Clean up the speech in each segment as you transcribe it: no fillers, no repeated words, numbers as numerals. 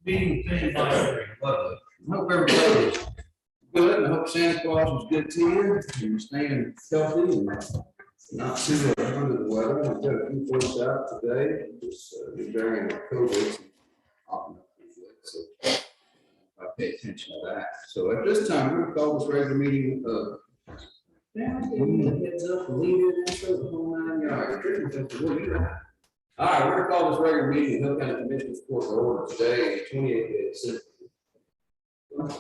Being things like lovely. I hope everybody is good. I hope Santa Claus was good to you. And you're staying healthy and not too under the weather. We've got a few folks out today. Just during COVID. So I pay attention to that. So at this time, we're going to call this regular meeting of. Heads up, leave it, show the whole 9 yards. All right, we're going to call this regular meeting of Hill County Commissioners Court to order today, 28th of December.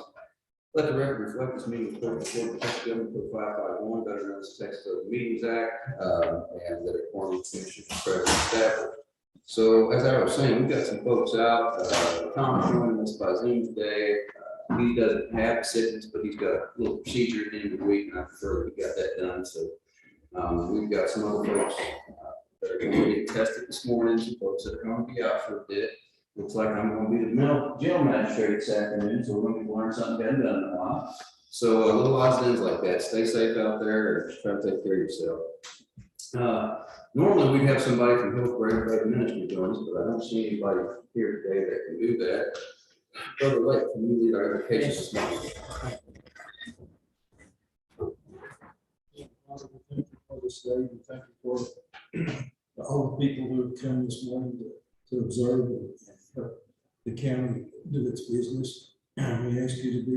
Let the record reflect this meeting of the Court of Texas Government Code 551, better known as the Texas Code Meetings Act, and that a quorum of commissioners is present established. So as I was saying, we've got some folks out. Tom's joining us by Zoom today. He doesn't have sickness, but he's got a little procedure at the end of the week, and I prefer that we got that done. So we've got some other folks that are going to get tested this morning, some folks that are going to be out for a bit. Looks like I'm going to be the jail magistrate this afternoon, so we're going to learn something we haven't done in a while. So little odds and ends like that. Stay safe out there and try to take care of yourself. Normally we'd have somebody from Hillsborough Faith Ministry join us, but I don't see anybody here today that can do that. Brother Lake, can you lead our invocation this morning? Thank you for this day, and thank you for all the people who have come this morning to observe and help the county do its business. We ask you to be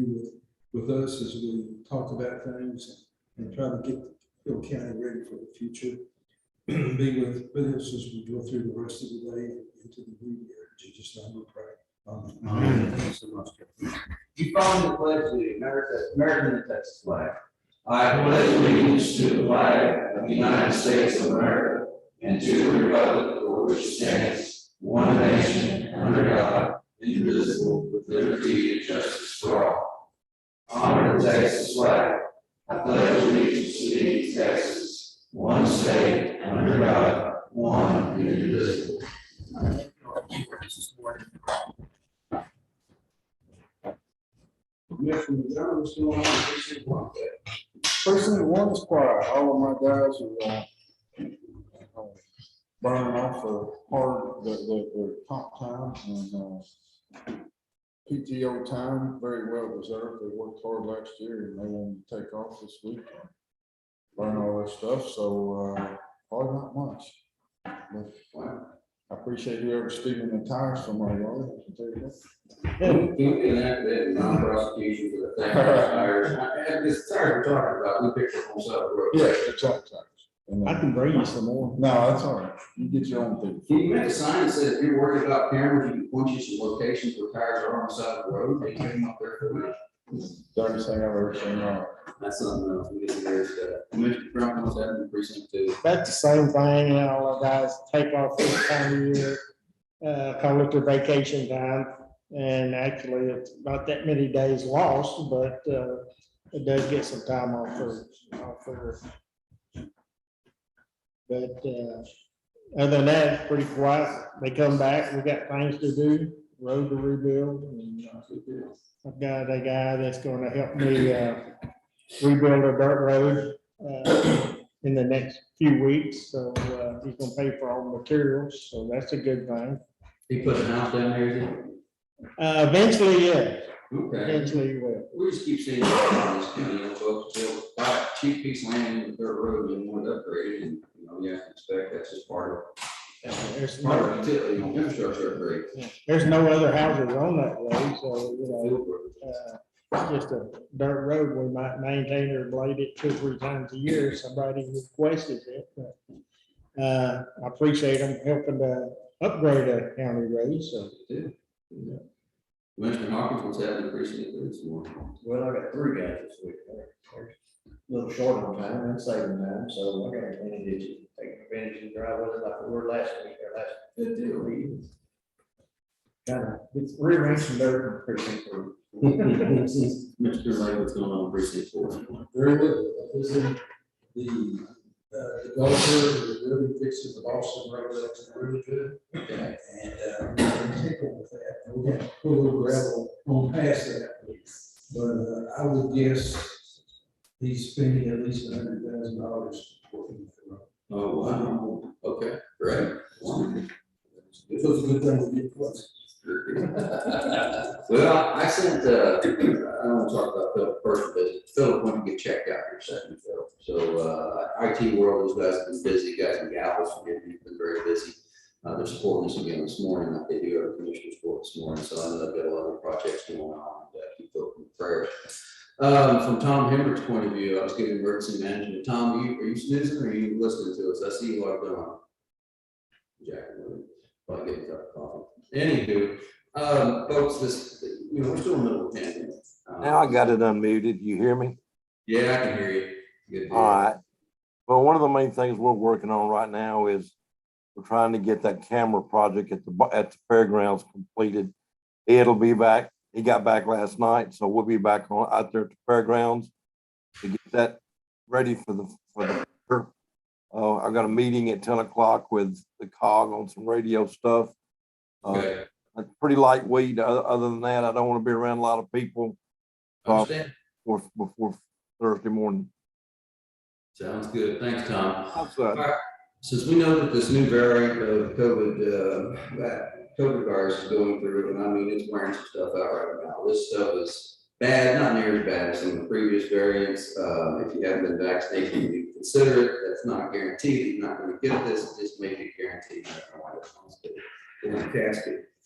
with us as we talk about things and try to get Hill County ready for the future. Be with us as we go through the rest of the day and into the new year. In Jesus' name we pray. Amen. Thank you so much. You follow the pledge to the American and Texas flag. I pledge allegiance to the flag of the United States of America and to the republic for which it stands, one nation, under God, indivisible, with liberty and justice for all. Honor the Texas flag. I pledge allegiance to thee, Texas, one state, under God, one indivisible. Person one is quiet. All of my guys are burning off their comp time and PTO time, very well deserved. They worked hard last year and they wanted to take off this week and burn all their stuff. So probably not much. But, wow. I appreciate whoever's stealing the tires from my yard. I can tell you that. Doing that non-prosecution for the tires. This tires we're talking about, we picked up on side of the road. Yeah, it's all tires. I can bring you some more. No, that's all right. You get your own thing. Can you make a sign that says if you're worried about cameras, you can point you some locations where tires are on the side of the road, they take them up there for me. Darndest thing I've ever seen. That's something else. We get to Commissioner Trump wants that in the precinct too. That's the same thing, you know, all the guys take off this time of year, call it their vacation time. And actually it's not that many days lost, but it does get some time off for. But other than that, it's pretty quiet. They come back, we got things to do, road to rebuild. And I've got a guy that's gonna help me rebuild a dirt road in the next few weeks. So he's gonna pay for all the materials, so that's a good thing. He put a house down there, is it? Eventually, yeah. Okay. Eventually he will. We just keep seeing this county, folks, they'll buy a cheap piece of land in the dirt road and want to upgrade it, and you have to expect that's just part There's of no, utility, infrastructure upgrade. there's no other houses on that road, so, you know, it's just a dirt road. We might maintain or blade it 2 or 3 times a year. If somebody requested it, but I appreciate them helping to upgrade a county road, so. Yeah. Commissioner Hawkins, what's happening precinct this morning? Well, I got 3 guys this week. They're a little short on time and saving time, so I got a many ditches, taking advantage of the dry weather like we were last week or last. Good deal. Kind of, it's rearranged some dirt in precinct 3. Mr. Lake, what's going on in precinct 4? Very good. This is the developer that really fixes the Boston Road. That's really good. Okay. And I'm tickled with that. We're going to put a little gravel on past that. But I would guess He's spending at least $100,000 working for. Oh, wow. Okay, great. It was a good thing to get close. Well, I sent, I don't want to talk about Philip personal business. Philip went to get checked out here second, Philip. So, IT world, those guys have been busy, guys and gals, have been very busy. They're supporting us again this morning, like they do our commissioners support this morning. So I know they've got a lot of projects going on, and keep Philip in prayer. From Tom Hemmer's point of view, I was giving emergency management. Tom, are you snoozing or are you listening to us? I see you are going. Jack, probably getting a cup of coffee. Anywho, folks, we're still in the middle of the pandemic. Now I got it unmuted. You hear me? Yeah, I can hear you. Good deal. All right. Well, one of the main things we're working on right now is we're trying to get that camera project at the fairgrounds completed. It'll be back. He got back last night, so we'll be back out there at the fairgrounds to get that ready for the. I got a meeting at 10 o'clock with the COG on some radio stuff. Okay. It's pretty lightweight. Other than that, I don't want to be around a lot of people Understand. before Thursday morning. Sounds good. Thanks, Tom. All right. Since we know that this new variant of COVID, that COVID virus is going through, and I mean, it's wearing some stuff out right now. This stuff is bad, not near as bad as some of the previous variants. If you haven't been vaccinated, you consider it. That's not guaranteed that you're not going to get this. It just may be guaranteed.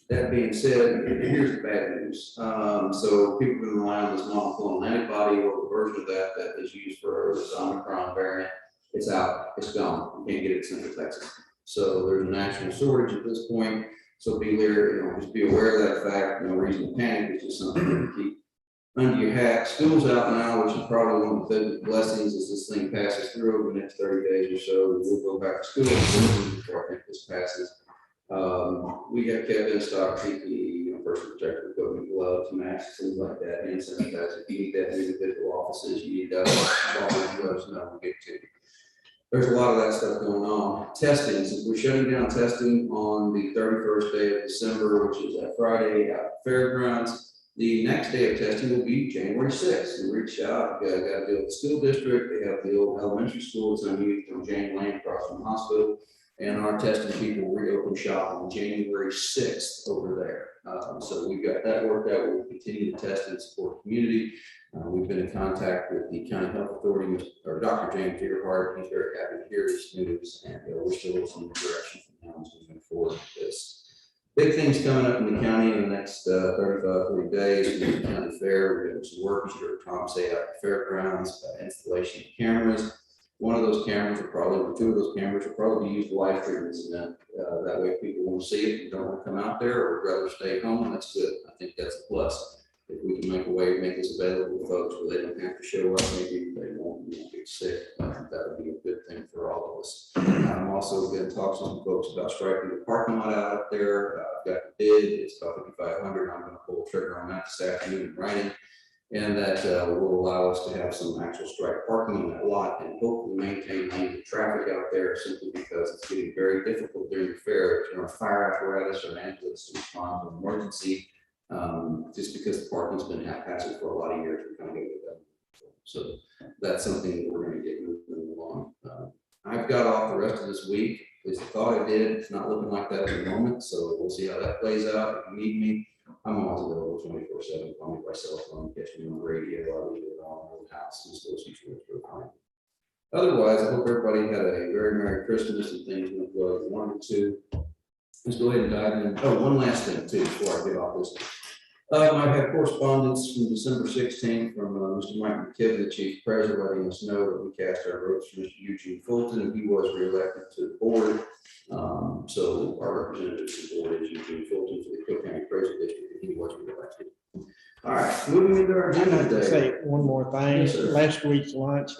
That being said, here's the bad news. So people can rely on this monoclonal antibody or the version of that is used for this Omicron variant. It's out, it's gone. You can't get it in Central Texas. So there's a national shortage at this point. So be aware, just be aware of that fact. No reason to panic. It's just something to keep under your hat. School's out now, which is probably one of the biggest blessings as this thing passes through over the next 30 days or so. We'll go back to school before I think this passes. We have kept in stock PPE, personal protective equipment, gloves, masks, things like that, hand sanitizer. If you need that in individual offices, you need that, let us know, we'll get to you. There's a lot of that stuff going on. Testing, since we're shutting down testing on the 31st day of December, which is that Friday at Fairgrounds. The next day of testing will be January 6th. We reached out, got to deal with the school district. They have the old elementary school that's unused on Jane Lane across from the hospital. And our testing people will reopen shop on January 6th over there. So we've got that worked out. We'll continue to test and support the community. We've been in contact with the county health authority, or Dr. James Dearhart. He's very happy to hear this news, and we're still listening to direction from him as we move forward with this. Big things coming up in the county in the next 35, 40 days. We're the county fair. We're doing some work, as you heard Tom say, at the fairgrounds, installation of cameras. One of those cameras, or two of those cameras, will probably be used live stream this event. That way, people won't see it and don't want to come out there, or would rather stay home. That's good. I think that's a plus. If we can make a way to make this available to folks where they don't have to show up, maybe they won't get sick. I think that would be a good thing for all of us. I'm also going to talk to some folks about striking the parking lot out there. I've got the bid. It's about $5,500. I'm going to pull the trigger on that this afternoon in writing. And that will allow us to have some actual strike parking on that lot and hopefully maintain the traffic out there, simply because it's getting very difficult during the fair to run a fire apparatus or an ambulance to respond to an emergency, just because the parking's been haphazard for a lot of years. We're kind of good with that. So that's something that we're going to get moving along. I've got off the rest of this week. At least I thought I did. It's not looking like that at the moment. So we'll see how that plays out. If you need me, I'm always available 24/7. Call me by cell phone, catch me on the radio, I'll be around the house, just those situations are fine. Otherwise, I hope everybody had a very Merry Christmas and things went well as you wanted to. Let's go ahead and dive in. Oh, one last thing too, before I get off this. I had correspondence from December 16th from Mr. Mike McKibben, the chief treasurer, letting us know that we cast our votes for Mr. Eugene Fulton, and he was reelected to the board. So our representative to the board is Eugene Fulton for the Cook County Treasurer District, and he was reelected. All right, moving into our I'd agenda like to today. say one more thing. Yes, sir. Last week's lunch,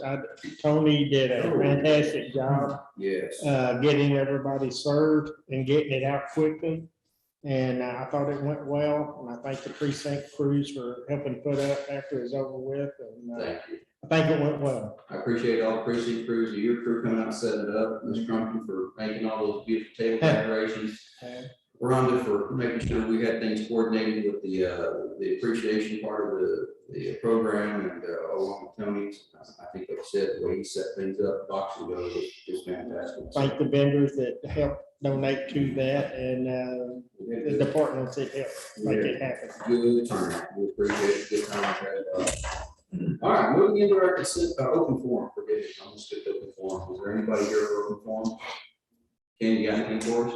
Tony did a fantastic job Yes. getting everybody served and getting it out quickly. And I thought it went well, and I thank the precinct crews for helping put up after it's over with. And Thank you. I think it went well. I appreciate all the precinct crews, your crew coming out and setting it up, Ms. Crumpton for making all those beautiful table decorations. Rhonda for making sure we had things coordinated with the appreciation part of the program and along with Tony's. I think like I said, the way he set things up, boxing goes, is fantastic. Thank the vendors that helped donate to that and the departments that helped make it happen. Good turn. We appreciate it. Good time. All right, moving into our consent, open forum. Forgive me, I'm just gonna open forum. Is there anybody here for open forum? Ken, you got anything for us?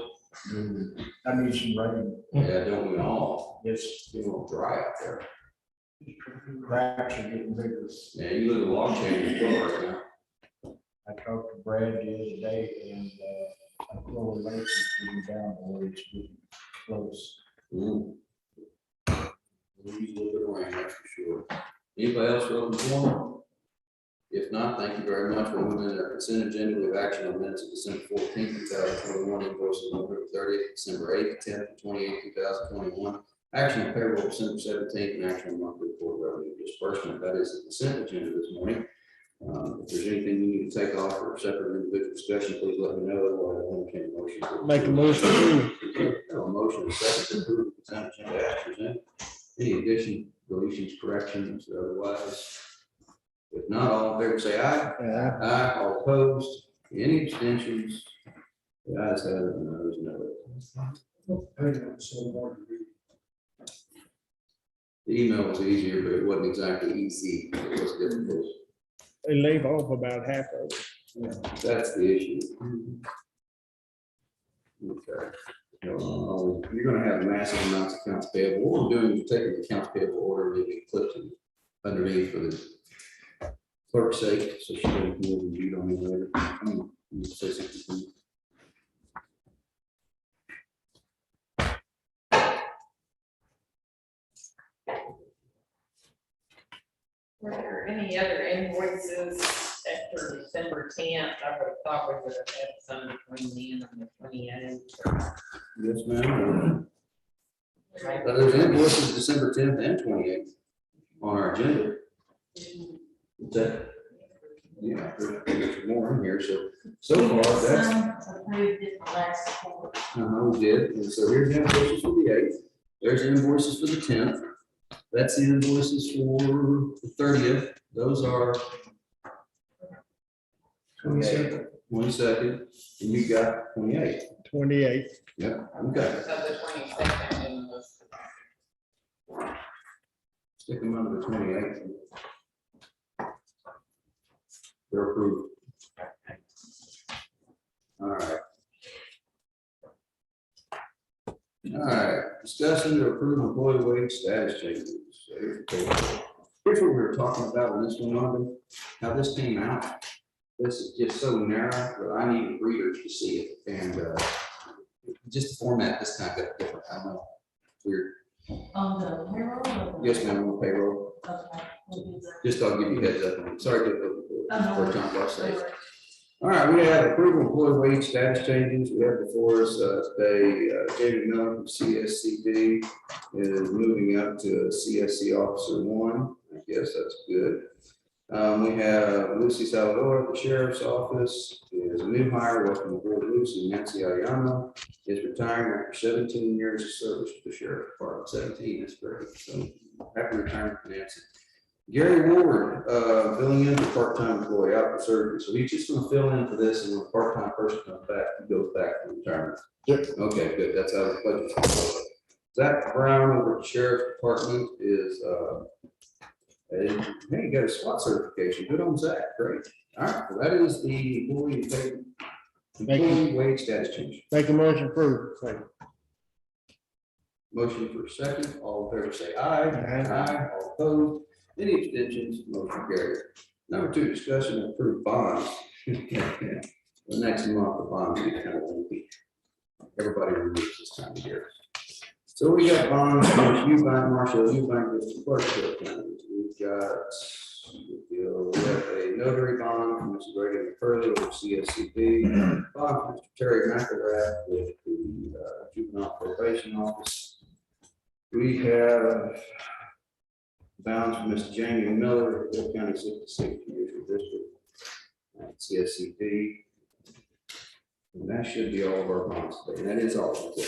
I need some rain. Yeah, don't we all? Yes, It's a little dry out there. cracks are getting bigger. Yeah, you live a log cabin right now. I talked to Brad the other day and, I feel the lake is getting down, or it's getting close. Ooh. We need a little bit of rain, that's for sure. Anybody else for open forum? If not, thank you very much. We'll move into our consent agenda. We have action on minutes of December 14th, 2021, invoices on November 30th, December 8th, 10th, 28th, 2021. Action on payroll December 17th, and action on monthly report revenue disbursement. That is the consent agenda this morning. If there's anything you need to take off or separate individual discussion, please let me know. Otherwise, I'll entertain a motion. to Make a approve. motion to A motion and a second to approve the consent agenda as presented. Any addition, deletions, corrections, or otherwise? If not, all in favor say aye. approve. Aye, all opposed, any abstentions? The ayes have it, and the noes no. The email was easier, but it wasn't exactly easy. It was difficult. They leave off about half of it. That's the issue. Okay. You're gonna have massive amounts of accounts payable. What we're doing is taking the accounts payable order and we clipped it underneath for the clerk's sake, so she doesn't move and read on me later. You say something. Were there any other invoices after December 10th? I would have thought we would have had some between then and the 28th. Yes, ma'am. There's invoices December 10th and 28th on our agenda. Is that? Yeah, there's more in here, so far, that's. Approved it the last quarter. We did, and so here's the invoices for the 8th, there's the invoices for the 10th, that's the invoices for the 30th, those are 22nd, and you got 28th. 28. Yeah, okay. So the 22nd and the Stick them under the 28th. They're approved. All right. All right, discussion to approve employee wage status changes. Here's what we were talking about on this one, Arvin, how this came out. This is just so narrow that I need readers to see it, and just the format this time got different. I don't know. Weird. On the payroll? Yes, ma'am, on the payroll. Okay. We'll do that. Just I'll give you a heads up. Sorry to Oh, first time I'll say it. All right, we have approval employee wage status changes. We have before us today, David Miller from CSCD is moving up to CSC Officer 1. I guess that's good. We have Lucy Salvador at the Sheriff's Office is a new hire. Welcome aboard, Lucy. Nancy Ayama is retiring after 17 years of service to the Sheriff's Department. 17, that's great. So happy retirement, Nancy. Gary Ward, filling in for part-time employee out for surgery. So he's just gonna fill in for this, and when a part-time person comes back, he goes back to retirement. Yep. Okay, good. That's how the budget. Zach Brown over at the Sheriff's Department is, hey, you got a SWAT certification. Good on Zach. Great. All right, so that is the employee wage status change. Make a motion approved. Motion for a second. All in favor say aye. Aye. All opposed. Any abstentions? Motion carried. Number 2, discussion of approved bonds. The next month, the bonds get kind of lengthy. Everybody removes this time of year. So we got bonds from Eubank, Marshall, Eubank, Mr. Clerkville County. We've got, we have a notary bond from Mr. Greg McCurley with CSCD. Bond from Mr. Terry McElrath with the Juvenile Probation Office. We have bounds from Mr. Jamie Miller, Bill County 66 Judicial District, at CSCD. And that should be all of our bonds today. And that is all of it.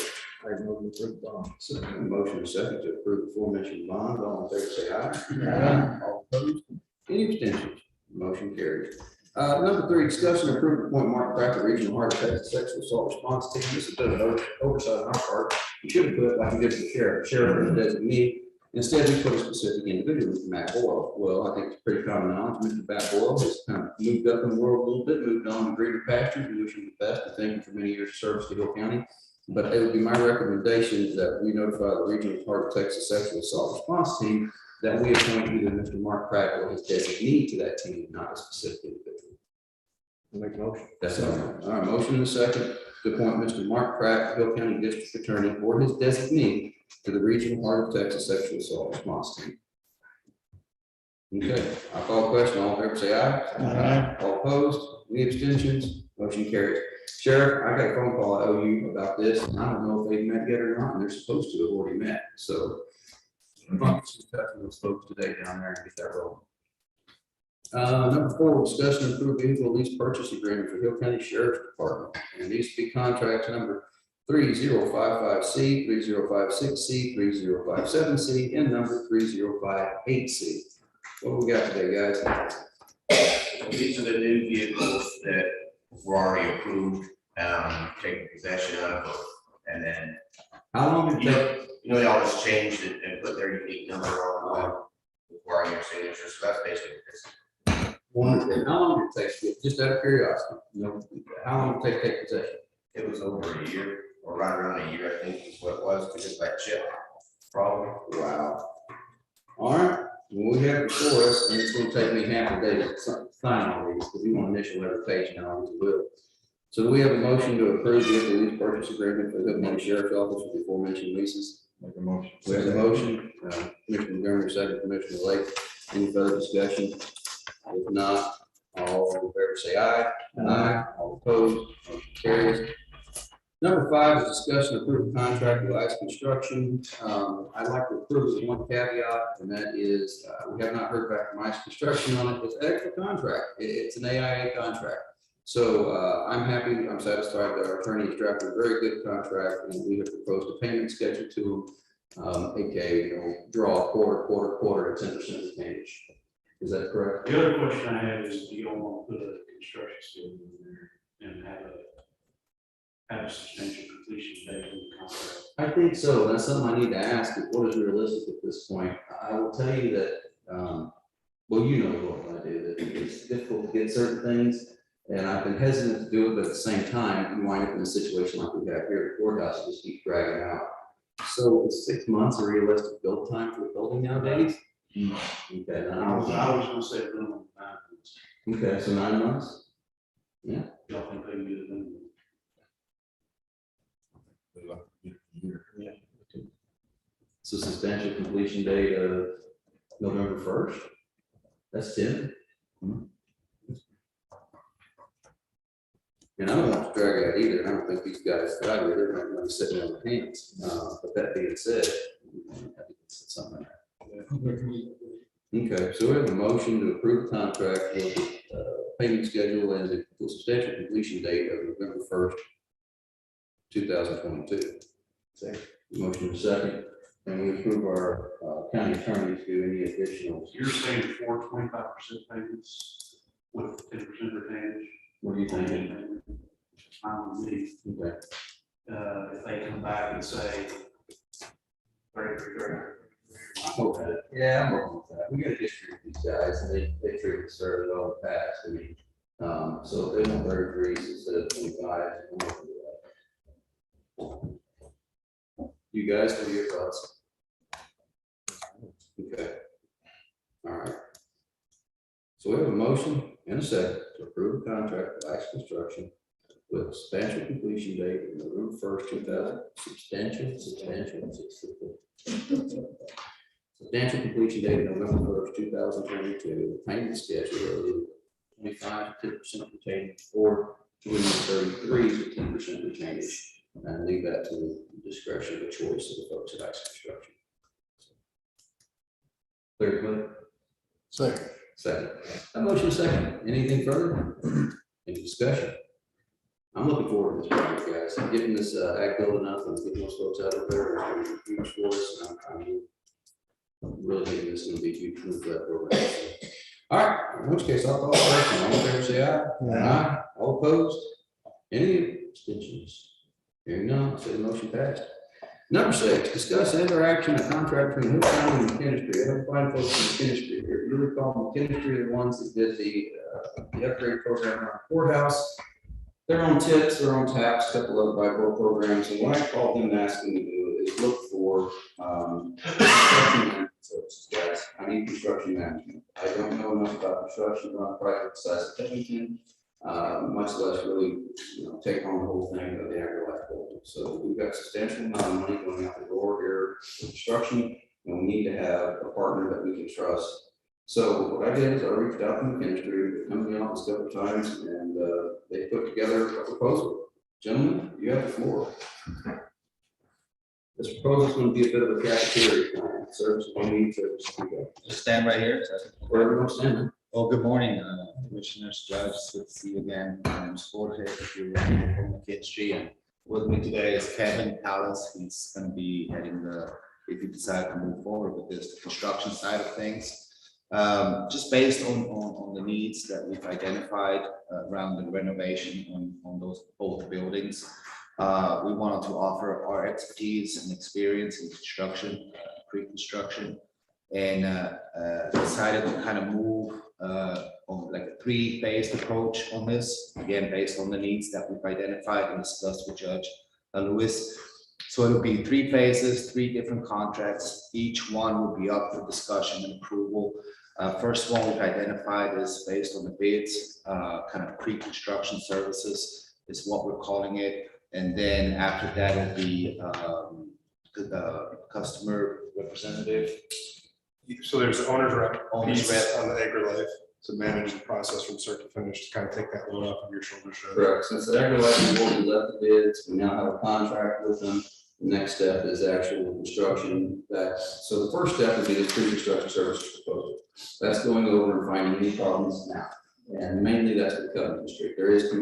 So, motion and second to approve the aforementioned bond, all in favor, say aye. Aye. All opposed, any abstentions? Motion carries. Number three, discussion and approve appoint Mark Cracker, Regional Heart Attack and Sexual Assault Response Team. This is a bit of an oversight on our part. You should have put it like you did for the sheriff is designee. Instead, we put a specific individual, Mr. Matt Boyle. Well, I think it's pretty common knowledge, Mr. Matt Boyle has kind of moved up in the world a little bit, moved on to greener pastures. We wish him the best and thank him for many years of service to Hill County. But it would be my recommendation that we notify the Regional Heart Texas Sexual Assault Response Team that we appoint either Mr. Mark Pratt or his designee to that team, not a specific individual. Make a motion. That's all right. All right, motion and a second to appoint Mr. Mark Pratt, Hill County District Attorney, or his designee to the Regional Heart of Texas Sexual Assault Response Team. Okay, I'll call the question. All in favor, say aye. Aye. All opposed, any abstentions? Motion carries. Sheriff, I got a phone call I owe you about this, and I don't know if they've met yet or not, and they're supposed to have already met, so. I'm going to touch with those folks today down there and get that rolling. Number four, discussion and approve vehicle lease purchase agreement for Hill County Sheriff's Department, and these be contracts number 3055C, 3056C, 3057C, and number 3058C. What we got today, guys? These are the new vehicles that were already approved, taking possession of, and then, How long did it take? they always changed it and put their unique number on requiring your signature, so that's basically this. How long did it take to get, just out of curiosity, how long did it take to take possession? It was over a year, or right around a year, I think is what it was, because it's like chip, probably. Wow. All right, well, we have it before us, and it's gonna take me half a day to sign all these, because we want to initial every page now, as will. So we have a motion to approve the lease purchase agreement for the Hill County Sheriff's Office with the aforementioned leases. Make a motion. We have a motion, Commissioner Montgomery, second, Commissioner Lake. Any further discussion? If not, all in favor say aye. Aye. All opposed, motion carries. Number five is discussion of approved contract with Ice Construction. I'd like to approve with one caveat, and that is, we have not heard back from Ice Construction on it. It's an extra contract. It's an AIA contract. So I'm happy, I'm satisfied that our attorney has drafted a very good contract, and we have proposed a payment schedule to them, aka, draw a quarter at 10% retainage. Is that correct? The other question I have is, do you want to put a construction schedule in there and have a substantial completion date in the contract? I think so. That's something I need to ask. What is realistic at this point? I will tell you that, well, you know what I do, that it's difficult to get certain things. And I've been hesitant to do it, but at the same time, you wind up in a situation like we have here at the courthouse, just keep dragging out. So is 6 months a realistic build time for the building nowadays? Okay, I was gonna say minimum 9 months. okay, so 9 months? Yeah, Y'all think they can do the minimum? so substantial completion date of November 1st? That's 10. And I don't want to drag it out either. I don't think these guys, they're not going to sit on their hands. But that being said, I think it's something. Okay, so we have a motion to approve the contract with the payment schedule and the substantial completion date of November 1st, 2022. Motion is second, and we approve our county attorney to do any additional. You're saying for 25% payments with 10% retainage? What do you think? Me. Okay. If they come back and say, great. I hope that, yeah, I'm working with that. We got a history with these guys, and they treat us fairly well in the past. I mean, so if they want 30 degrees instead of 25. I'm okay with that. You guys, what are your thoughts? Okay. All right. So we have a motion and a second to approve the contract with Ice Construction with substantial completion date of November 1st, 2000. Substantial completion date of November 1st, 2022. Payment schedule of 25 to 10% retainage or 33 to 10% retainage, and leave that to the discretion of the choice of the folks at Ice Construction. Clear, Clint? Second. Second. A motion second. Anything further? Any discussion? I'm looking forward to this project, guys. I'm getting this ag building up and getting those folks out of there. It's gonna be huge for us. And I'm really thinking this is gonna be a huge move for that program. All right, in which case I'll call the question. All in favor, say aye. Aye. All opposed? Any abstentions? Hearing none, say the motion passed. Number 6, discuss interaction and contract between Hood County and McKinstry. I have find folks in McKinstry here. You recall McKinstry are the ones that did the upgrade program around the courthouse. They're on tips, they're on taps, a couple of board programs. And what I called them and asked them to do is look for construction management services, guys. I need construction management. I don't know enough about construction on project size of Covington, much less really, take on the whole thing of the AgriLife building. So we've got substantial amount of money going out the door here for construction, and we need to have a partner that we can trust. So what I did is I reached out to McKinstry, come to the office a couple of times, and they put together a proposal. Gentlemen, you have the floor. This proposal is going to be a bit of a cafeteria plan. Service, we need to Just stand right here. wherever you're standing. Oh, good morning, Commissioners, Judge, good to see you again. I'm Jorge, if you're from McKinstry, and with me today is Kevin Palace. He's going to be heading if you decide to move forward with this, the construction side of things. Just based on the needs that we've identified around the renovation on those both buildings. We wanted to offer our expertise and experience in construction, pre-construction, and decided to kind of move on like a 3-phased approach on this, again, based on the needs that we've identified and discussed with Judge Lewis. So it'll be 3 phases, 3 different contracts. Each one will be up for discussion and approval. First one we've identified is based on the bids, kind of pre-construction services is what we're calling it. And then after that will be the customer representative. So there's the owner's rep. Owner's rep. On the AgriLife to manage the process from start to finish, to kind of take that load off of your shoulders. Correct. Since the AgriLife board we left the bids, we now have a contract with them. The next step is actual construction. So the first step would be the pre-construction services proposal. That's going over and finding any problems now. And mainly that's with Covington Street. There is,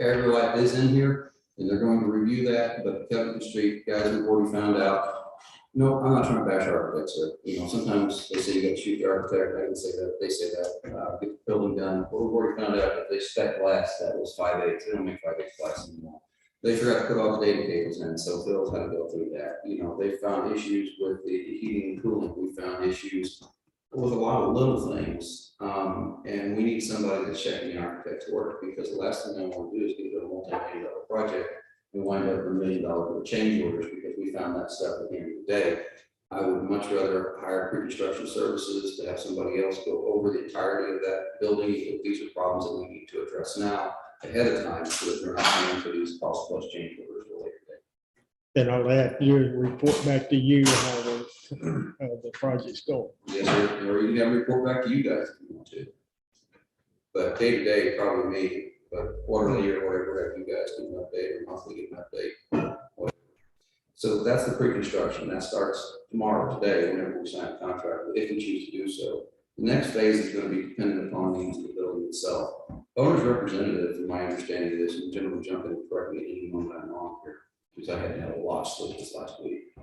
AgriLife is in here, and they're going to review that, but Covington Street, guys, we've already found out. No, I'm not trying to bash architects here. Sometimes they say you got to shoot the architect. I can say that, they say that, get the building done. But we've already found out that they spec glass that was 5/8. They don't make 5/8 glass anymore. They forgot to put all the data cables in, so Phil's had to go through that. They found issues with the heating and cooling. We found issues with a lot of little things. And we need somebody that's checking the architect's work, because the last thing I want to do is get a multi-million-dollar project and wind up with $1 million of change orders, because we found that stuff at the end of the day. I would much rather hire pre-construction services to have somebody else go over the entirety of that building. If these are problems that we need to address now ahead of time, so that they're not paying for these cost plus change orders for later date. Then I'll have you report back to you how the project's going. Yes, sir. Or you can have a report back to you guys if you want to. But day to day, probably me, but quarterly or whatever, you guys give an update, or monthly give an update. So that's the pre-construction. That starts tomorrow, today, whenever we sign a contract, if we choose to do so. The next phase is going to be dependent upon the needs of the building itself. Owner's representative, from my understanding of this, and generally jump in and correct me at any moment I'm wrong here, because I had to have a lot of sleep this last week,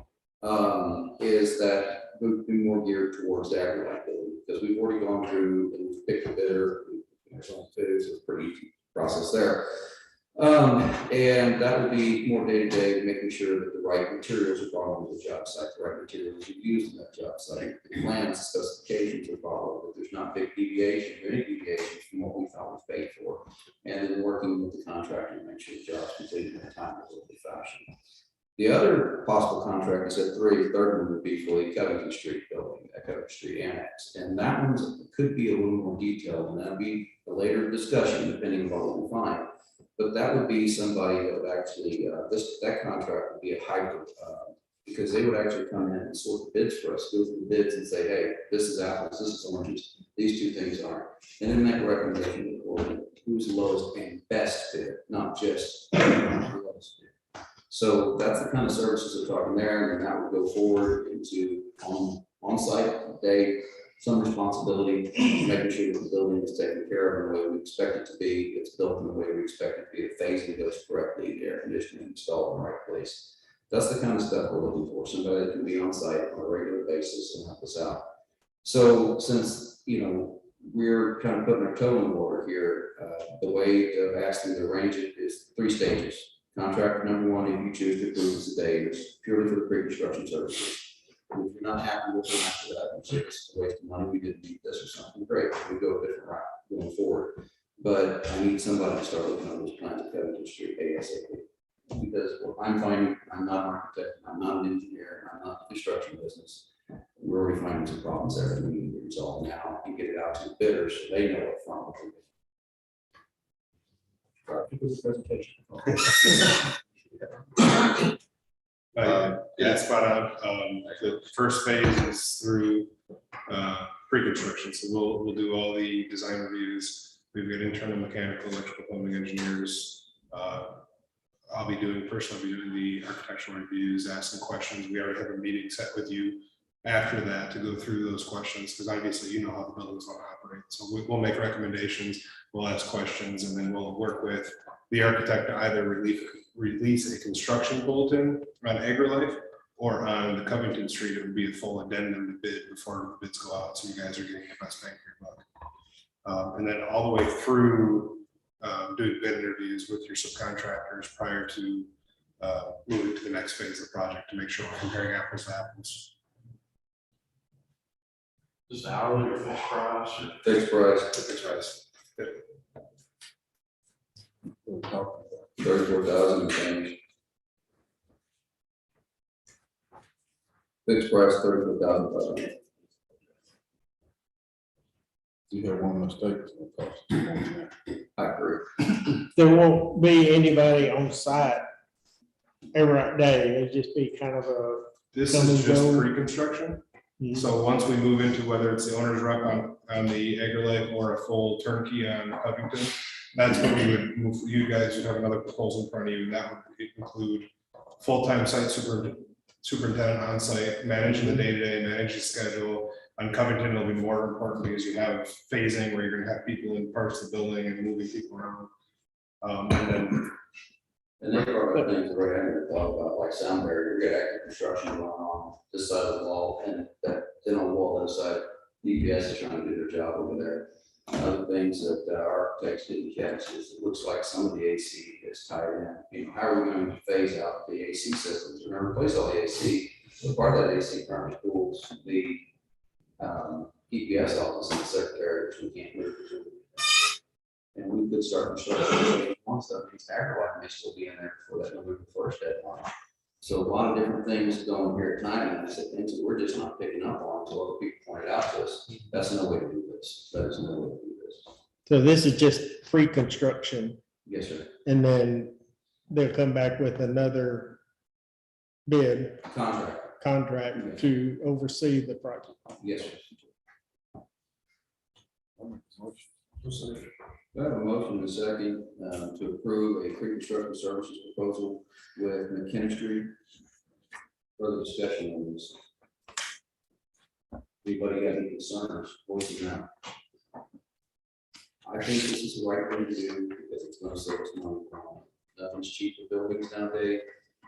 is that we've been more geared towards the AgriLife building, because we've already gone through and we've picked a bidder. There's only 2, so it's a pretty easy process there. And that would be more day-to-day, making sure that the right materials are brought onto the job site, the right materials are used in that job site, the plans, specifications are followed, that there's not big deviations or any deviations from what we thought was paid for. And then working with the contractor to make sure the job's completed in a timely fashion. The other possible contract is at 3. The third one would be for the Covington Street building, that Covington Street annex. And that one could be a little more detailed, and that'd be a later discussion depending on what we find. But that would be somebody that would actually, that contract would be a hybrid, because they would actually come in and sort the bids for us, go through the bids and say, hey, this is apples, this is oranges, these 2 things aren't. And then make a recommendation for who's the lowest and best bid, not just the lowest bid. So that's the kind of services we're talking there, and that would go forward into on-site day. some responsibility, making sure that the building is taken care of in the way we expect it to be, it's built in the way we expect it to be, the phasing goes correctly, the air conditioning installed in the right place. That's the kind of stuff we're looking for, somebody that can be on site on a regular basis and help us out. So since, we're kind of putting our toe in the water here, the way I've asked them to arrange it is 3 stages. Contractor number 1, if you choose to approve this today, is purely for the pre-construction services. If you're not happy with it after that, you say it's a waste of money, we didn't need this or something, great, we go a different route going forward. But I need somebody to start looking at those plans at Covington Street ASAP. Because what I'm finding, I'm not an architect, I'm not an engineer, I'm not in the construction business. We're already finding some problems there that we need to resolve now and get it out to the bidders so they know what from. Yeah, spot on. The first phase is through pre-construction, so we'll do all the design reviews. We've got internal mechanical, electrical, plumbing engineers. I'll be doing the architectural reviews, asking questions. We already have a meeting set with you after that to go through those questions, because obviously you know how the building's going to operate. So we'll make recommendations, we'll ask questions, and then we'll work with the architect to either release a construction bulletin on AgriLife, or on the Covington Street, it would be a full addendum to bid before the bids go out, so you guys are getting the best bang for your buck. And then all the way through doing bid interviews with your subcontractors prior to moving to the next phase of the project to make sure we're comparing apples to apples. Just hourly or fixed price? Fixed price, Fixed price. 34,000 and change. Fixed price, 34,000. You have one mistake. It's gonna cost you more than that. I agree. There won't be anybody on site every day. It'll just be kind of a. This Come is and just go. pre-construction. So once we move into whether it's the owner's rep on the AgriLife or a full turnkey on Covington, that's when we would move, you guys would have another proposal in front of you, and that would include full-time site superintendent on site, managing the day-to-day, managing the schedule. On Covington, it'll be more important because you have phasing where you're gonna have people in parts of the building and moving people around. And there are other things that we're having to talk about, like sound barrier, you got active construction going on this side of the wall, and that, then on the wall, other side, DPS is trying to do their job over there. Other things that architects didn't catch is it looks like some of the AC is tied in. How are we going to phase out the AC systems? We're gonna replace all the AC, but part of that AC currently cools the EPS office and the secretary, which we can't move. And we could start construction once that means AgriLife may still be in there before that November 1st deadline. So a lot of different things going here at time, and I said things that we're just not picking up on until other people pointed out to us. That's no way to do this. That is no way to do this. So this is just pre-construction, Yes, sir. and then they'll come back with another bid contract to oversee the project. Yes, sir. I have a motion and a second to approve a pre-construction services proposal with McKinstry. Further discussion on this. Anybody got any concerns? Voice them out. I think this is the right thing to do because it's going to save us money. Nothing's cheap for buildings nowadays.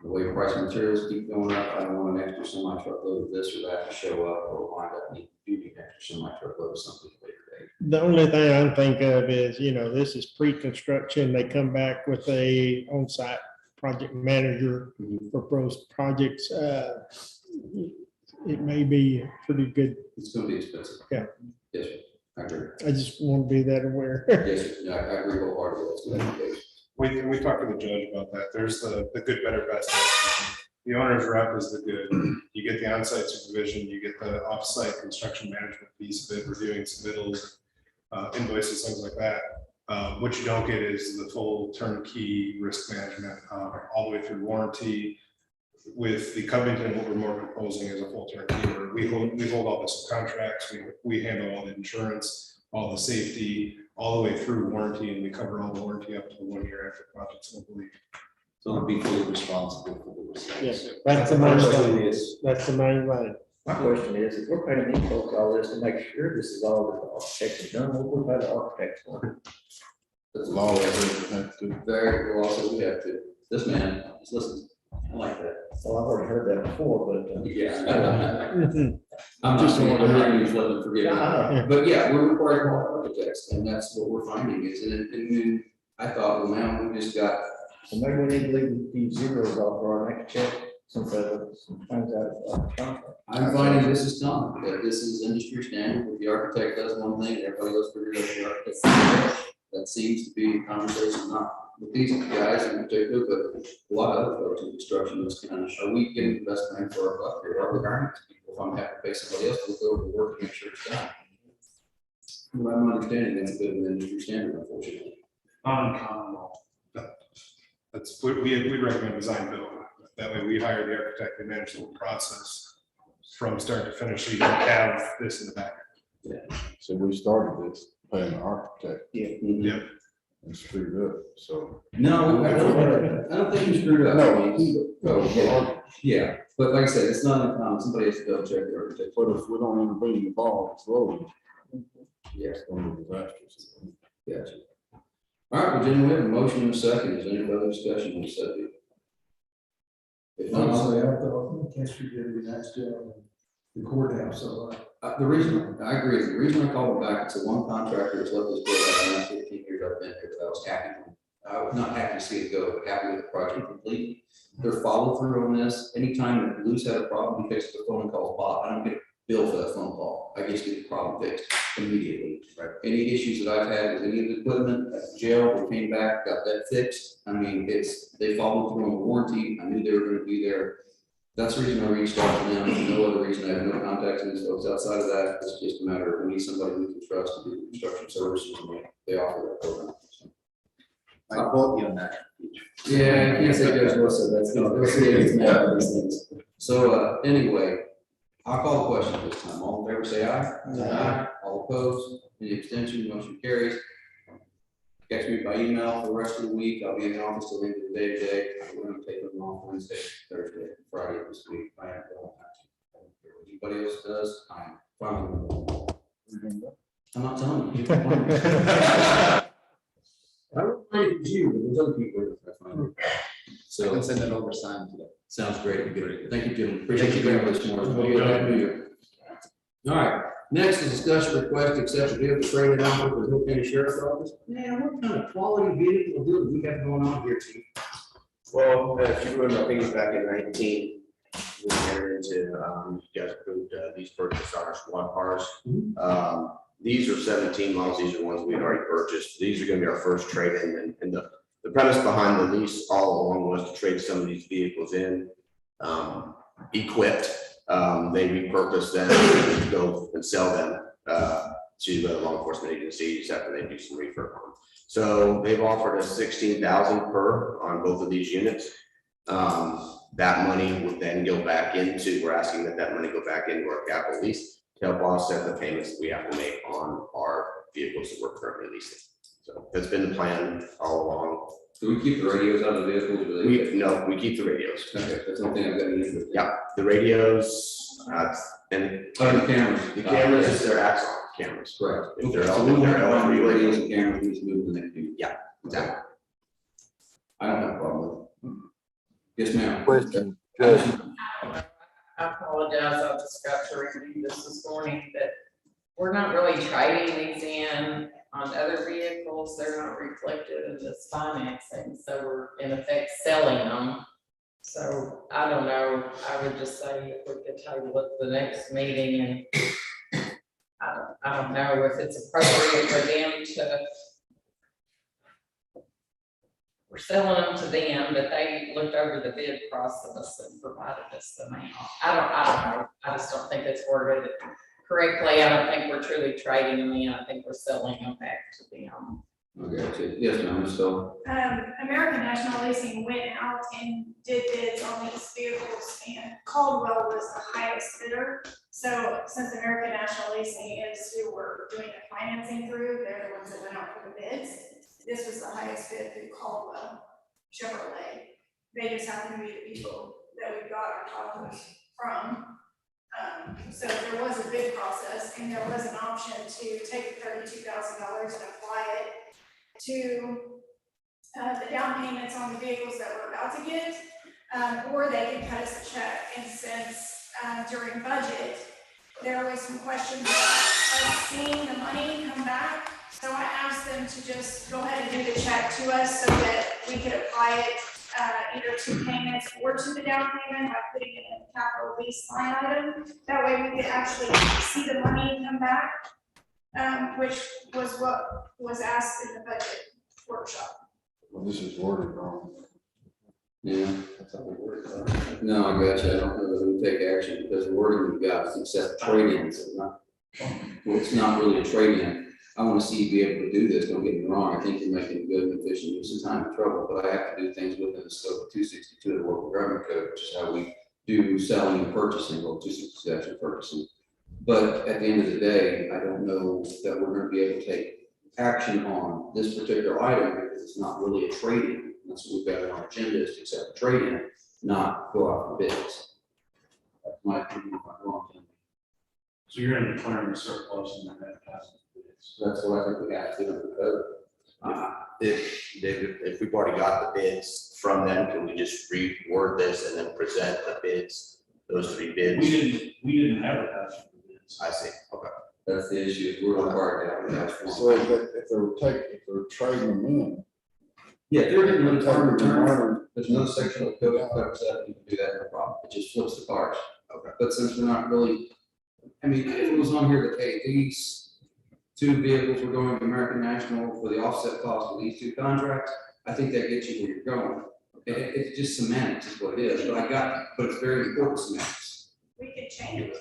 The way price of materials keep going up, I don't want an extra semi-truckload of this or that to show up or wind up needing an extra semi-truckload of something later date. The only thing I'm thinking of is, this is pre-construction. They come back with a on-site project manager for those projects. It may be pretty good. It's going to be expensive. Yeah. Yes, sir. I agree. I just want to be that aware. Yes, sir. Yeah, I agree wholeheartedly. That's going to be the case. We talked to the judge about that. There's the good, better, best. The owner's rep is the good. You get the on-site supervision, you get the off-site construction management piece of it, reviewing submittals, invoices, things like that. What you don't get is the full turnkey risk management, all the way through warranty. With the Covington, what we're more proposing is a full turnkey where we hold all the subcontracts, we handle all the insurance, all the safety, all the way through warranty, and we cover all the warranty up to 1 year after the project's complete. So it'll be fully responsible for the Yes, results. that's the main thing. That's the main thing. My question is, if we're paying these folks all this to make sure this is all that the architects have done, what we pay the architects for? That's Law, law. we have to. Very well, also we have to, this man, just listen, I like that. Well, I've already heard that before, but. Yeah. I'm just saying, I'm not gonna let them forget. Yeah. But yeah, we're required to have architects, and that's what we're finding is, and then I thought, well, now we just got, So maybe we need to leave these zeros off for our next check, since some things out of our contract. I'm finding this is common, that this is industry standard, if the architect does one thing, everybody else figures out the architect. That seems to be a conversation, not with these guys in particular, but a lot of other folks in construction, is kind of, are we getting the best bang for our buck here, are we hiring these people, if I'm having to pay somebody else to go over the work to make sure it's done? What I'm understanding, that's a bit of an industry standard, unfortunately. Uncommon law. That's, we recommend design build. That way we hire the architect and manage the whole process from start to finish. So you don't have this in the back. So we started this paying the architect Yep. and screwed up, so. No, I don't think you screwed up. Yeah, but like I said, it's not uncommon, somebody has to go check the architect. But if we don't intervene, the ball is rolling. Yeah. It's gonna be disastrous. Gotcha. All right, well, gentlemen, we have a motion and a second. Is there any further discussion on the subject? If not, Honestly, I thought Kester did a nice job in the courthouse, so. the reason, I agree, the reason I called it back, it's the one contractor that's left this courthouse in the last 15 years I've been here, that I was happy. I was not happy to see it go, but happy with the project complete. Their follow through on this, anytime that Blue's had a problem, he takes the phone and calls Bob. I don't get a bill for that phone call. I just get the problem fixed immediately. Right. Any issues that I've had with any of the equipment at the jail, we came back, got that fixed. I mean, they followed through on the warranty. I knew they were gonna be there. That's the reason I reached out to them. No other reason. I have no contacts in these folks outside of that. It's just a matter of we need somebody we can trust to do the construction services, and they offer that program. So. I quote you on that. Yeah, I can't say Judge Wilson, that's not, those things, these things. So, anyway, I'll call the question this time. All in favor, say aye. Aye. All opposed, any abstention, motion carries. Catch me by email for the rest of the week. I'll be in the office till the end of the day today. We're gonna take them off Wednesday, Thursday, Friday this week. I have to. Anybody else does, I'm fine. I'm not telling you. I don't mind if it's you, but there's other people that I find. So. I'll send it over signed today. Sounds great. Good. Thank you, Jim. Appreciate you being with us tomorrow. Happy New Year. All right, next is discussion request to accept a vehicle traded out for the Hill County Sheriff's Office. Man, what kind of quality vehicle do we have going on here, Chief? Well, if you remember, I think it's back in 19, we entered into, you guys approved these purchase on our squad cars. These are 17 models. These are ones we'd already purchased. These are going to be our first trade-in, and the premise behind the lease all along was to trade some of these vehicles in, equipped. They repurpose them to go and sell them to law enforcement agencies after they do some refurb on them. So they've offered us $16,000 per on both of these units. That money would then go back into, we're asking that money go back into our capital lease to help offset the payments that we have to make on our vehicles that we're currently leasing. So that's been the plan all along. Do we keep the radios out of the vehicles? No, we keep the radios. Okay, that's one thing I've got to use. Yeah, the radios, and The cameras. the cameras is their Axon cameras. Correct. If they're So we all, want they're to all have free radios radios. and cameras, we just move to the next view. Yeah, exactly. I don't have a problem with it. Yes, ma'am. Question, Judge. I apologize, I just got to review this morning, that we're not really trading these in on other vehicles, they're not reflected in this financing, so we're in effect selling them. So I don't know, I would just say if we could table it to the next meeting, and I don't know if it's appropriate for them to, we're selling them to them, but they looked over the bid process and provided us the amount. I don't know. I just don't think it's worded correctly. I don't think we're truly trading them in. I think we're selling them back to them. Okay, yes, ma'am, so. American National Leasing went out and did bids on these vehicles, and Caldwell was the highest bidder. So since American National Leasing is who we're doing the financing through, they're the ones that went out for the bids. This was the highest bid through Caldwell Chevrolet. They just happen to be the people that we got our offers from. So there was a bid process, and there was an option to take the $32,000 and apply it to the down payments on the vehicles that we're about to get, or they could cut us a check. And since during budget, there was some questions about us seeing the money come back, so I asked them to just go ahead and do the check to us so that we could apply it either to payments or to the down payment by putting it in the capital lease line item. That way we could actually see the money come back, which was what was asked in the budget workshop. Well, this is worded wrong. Yeah. No, I got you. I don't know that we take action because the wording we've got is accept trade-ins. Well, it's not really a trade-in. I want to see you be able to do this. Don't get me wrong. I think you're making good and efficient use of time and trouble, but I have to do things within the scope of 262 of the local government code, which is how we do selling and purchasing, or 262 actually purchasing. But at the end of the day, I don't know that we're going to be able to take action on this particular item because it's not really a trade-in. That's what we've got on our agenda, is to accept a trade-in, not go out for bids. That's my opinion. If I'm wrong, Tim. So you're in declaring surplus and then passing bids. That's what I think we have to do with the code. If we've already got the bids from them, can we just reword this and then present the bids, those 3 bids? We didn't advertise for the bids. I see, okay. That's the issue, is we're required to have that. So if they're trading them in. Yeah, if they're getting a return, there's no section of the code that covers that, you can do that, no problem, it just flips the cars. Okay. But since we're not really, I mean, if it was on here that, hey, these 2 vehicles were going to American National for the offset cost of these 2 contracts, I think that gets you where you're going. Okay, it's just semantics is what it is, but it's very important semantics. We could change it.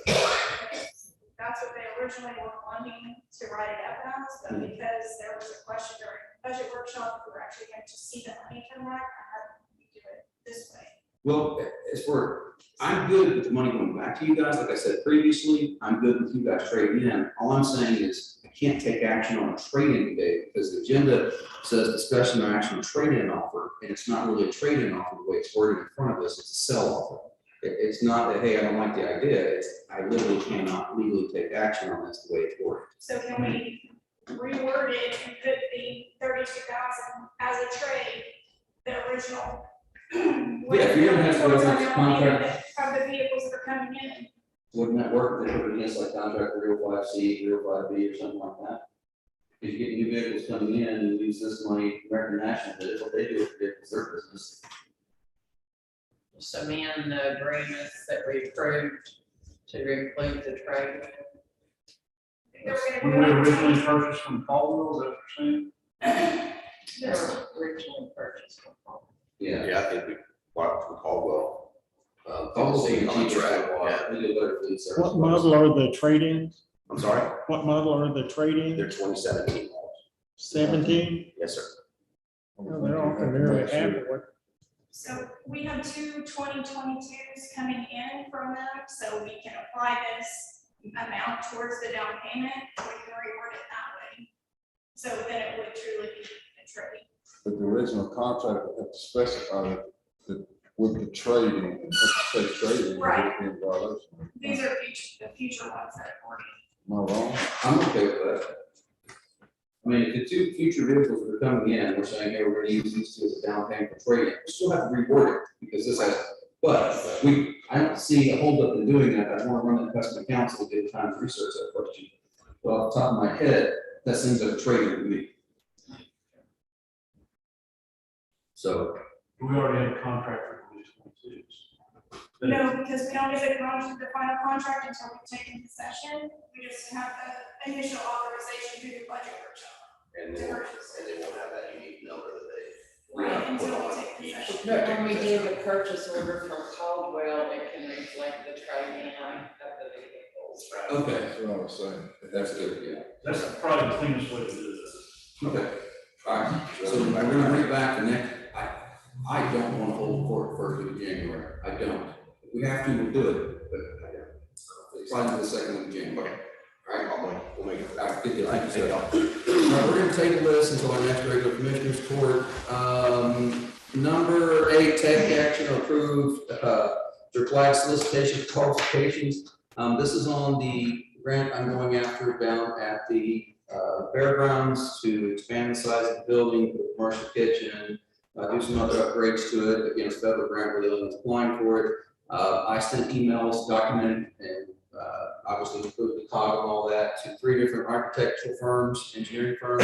That's what they originally were wanting to write it up as, but because there was a question during the budget workshop, if we were actually going to see the money come back, I had to do it this way. Well, as for, I'm good with the money going back to you guys, like I said previously, I'm good with you guys trading in. All I'm saying is, I can't take action on a trade-in today, because the agenda says discussion or action on trade-in offer, and it's not really a trade-in offer the way it's worded in front of us, it's a sell offer. It's not that, hey, I don't like the idea, it's, I literally cannot legally take action on this the way it's worded. So can we reword it and put the 32,000 as a trade, the original? Yeah, if you're gonna have to go through this contract. Of the vehicles that are coming in. Wouldn't that work if they put it against like contract 305C, 305B or something like that? If you get new vehicles coming in and use this money, American National did it, what they do with vehicles, their business. Just amend the agreements that we approved to include the trade. When we originally purchased from Caldwell, is that what you're saying? They were originally purchased from Caldwell. Yeah. Yeah, I think we bought it from Caldwell. Caldwell's Same the cheapest contract, one. yeah. We do better fleet service. What model are the trade-ins? I'm sorry, What model are the trade-ins? they're 2017. 17? Yes, sir. Well, they're all nearly half of what. So we have 2 2022s coming in from them, so we can apply this amount towards the down payment, we can reword it that way. So then it would truly be a trade. But the original contract would have to specify that with the trading, it has to say trading. Right. It would be in violation. These are the future ones that are already. Am I wrong? I'm okay with that. I mean, if the 2 future vehicles that are coming in, we're saying, hey, we're gonna use these 2 as a down payment for trading, we still have to reword it, because this has, but I don't see a holdup in doing that. I wanna run that customer council to get time to research that question. But off the top of my head, that seems like a trade to me. So, We already have a contract for police 22s. No, because we don't get the final contract until we've taken possession, we just have the initial authorization through the budget workshop. And they won't have that unique number that they. Right, until we take possession. But when we do the purchase order from Caldwell, it can reflect the trade-in of the vehicles. okay, That's what I was saying. that's good, yeah. That's probably the cleanest way to do this. Okay, all right, so we're gonna bring it back the next, I don't wanna hold court first week of January, I don't. If we have to, we'll do it, but I don't. Probably the second week of January. All right, We'll make it. all right, good deal, thank you, sir. All right, we're gonna table this until our next regular commissioners court. Number 8, take action or approve, their flag solicitation qualifications. This is on the grant I'm going after down at the fairgrounds to expand the size of the building, put a commercial kitchen, do some other upgrades to it. Again, a federal grant, we're the only ones applying for it. I sent emails documented and obviously include the COG and all that to 3 different architectural firms, engineering firms.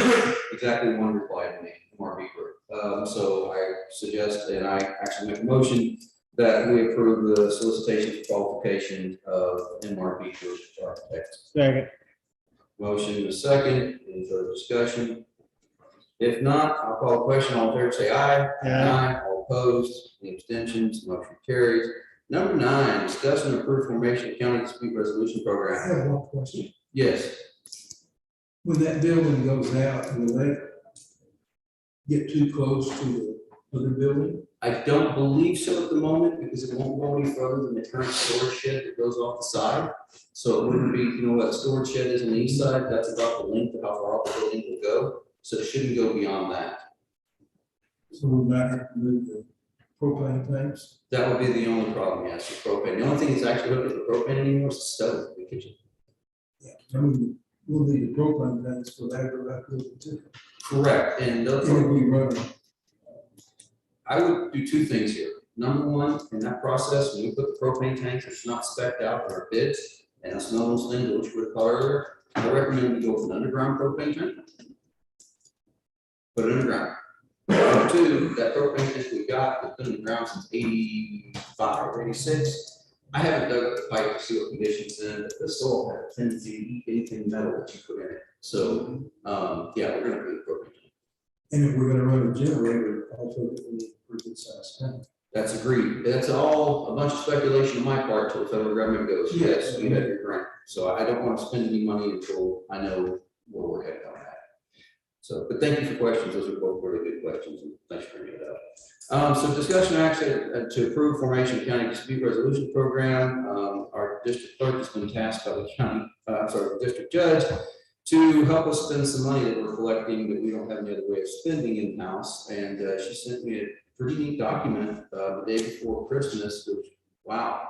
Exactly one replied to me, MRB Group. So I suggest, and I actually make a motion that we approve the solicitation for qualification of MRB Group architects. Second. Motion is second. Any further discussion? If not, I'll call the question. All in favor, say aye. Aye. All opposed, any abstentions, motion carries. Number 9, discuss and approve formation of county dispute resolution I program. have one question. Yes, When that building goes out, will they get too close to the other building? I don't believe so at the moment because it won't go any further than the current storage shed that goes off the side. So it wouldn't be, you know what storage shed is on the east side, that's about the length of how far off the building will go. So it shouldn't go beyond that. So we might have to move the propane tanks? That would be the only problem, yes, with propane. The only thing that's actually hooked up to propane anymore is the stove in the kitchen. Yeah, I mean, we'll need the propane tanks for that, or that building too. Correct, and those It'll be running. I would do 2 things here. Number 1, in that process, when you put the propane tanks, it's not spec'd out in our bids, and that's one of those things which we called earlier. I recommend you go with an underground propane tank. Put it underground. Number 2, that propane tank we got, it's been in the ground since 85 or 86. I haven't dug up the pipe to see what condition it's in, but the soil has a tendency to eat anything metal that you put in it. So, yeah, we're gonna put the propane tank. And if we're gonna run a generator, also we need a pretty good sized tank. That's agreed. That's all a bunch of speculation on my part till the federal government goes, yes, you have your grant. So I don't want to spend any money until I know where we're headed on that. So, but thank you for questions. Those are both really good questions, and thanks for bringing it up. So discussion action to approve formation of county dispute resolution program. Our district clerk has been tasked by the county, the district judge to help us spend some money that we're collecting that we don't have any other way of spending in-house. And she sent me a pretty neat document the day before Christmas, which, wow.